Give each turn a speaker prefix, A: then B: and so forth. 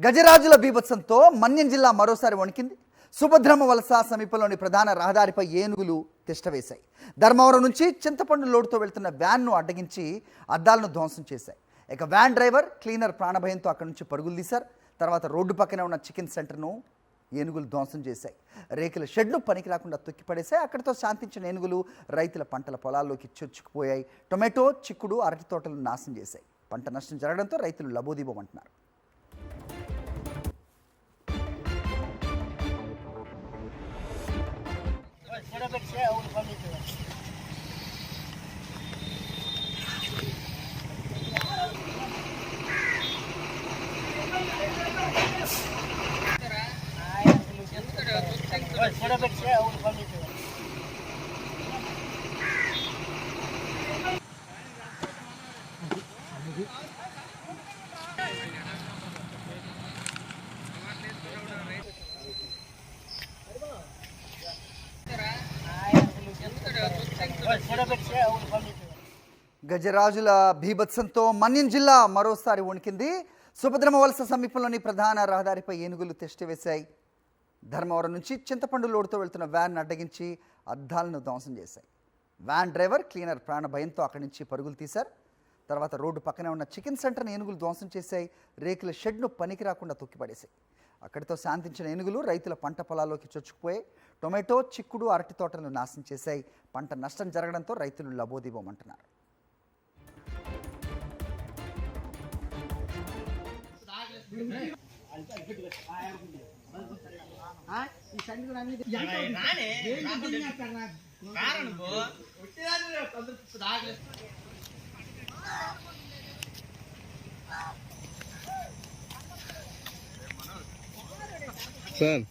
A: గజరాజుల బీభత్సంతో మన్యం జిల్లా మరోసారి వణికింది. సుభద్రమ్మ వలస సమీపంలోని ప్రధాన రహదారిపై ఏనుగులు తిష్టవేశాయి. ధర్మవరం నుంచి చింతపండు లోడుతో వెళ్తున్న వ్యాన్ను అడ్డగించి అద్దాలను ధ్వంసం చేశాయి. ఇక వ్యాన్ డ్రైవర్, క్లీనర్ ప్రాణభయంతో అక్కడి నుంచి పరుగులు తీశారు. తర్వాత రోడ్డు పక్కనే ఉన్న చికెన్ సెంటర్ను ఏనుగులు ధ్వంసం చేశాయి. రేకుల షెడ్ను పనికి రాకుండా తొక్కిపడేశాయి. అక్కడితో శాంతించిన ఏనుగులు రైతుల పంటల పొలాల్లోకి చొచ్చుకుపోయాయి. టొమాటో, చిక్కుడు, అరటి తోటలను నాశనం చేశాయి. పంట నష్టం జరగడంతో రైతులు లబోదీబమంటున్నారు. గజరాజుల బీభత్సంతో మన్యం జిల్లా మరోసారి వణికింది. సుభద్రమ్మ వలస సమీపంలోని ప్రధాన రహదారిపై ఏనుగులు తిష్టవేశాయి. ధర్మవరం నుంచి చింతపండు లోడుతో వెళ్తున్న వ్యాన్ అడ్డగించి అద్దాలను ధ్వంసం చేశాయి. వ్యాన్ డ్రైవర్, క్లీనర్ ప్రాణ భయంతో అక్కడి నుంచి పరుగులు తీశారు. తర్వాత రోడ్డు పక్కనే ఉన్న చికెన్ సెంటర్ని ఏనుగులు ధ్వంసం చేశాయి. రేకుల షెడ్ను పనికి రాకుండా తొక్కిపడేశాయి. అక్కడితో శాంతించిన ఏనుగులు రైతుల పంట పొలాల్లోకి చొచ్చుకుపోయాయి. టొమాటో, చిక్కుడు, అరటి తోటలను నాశనం చేశాయి. పంట నష్టం జరగడంతో రైతులు లబోదీబమంటున్నారు.
B: సార్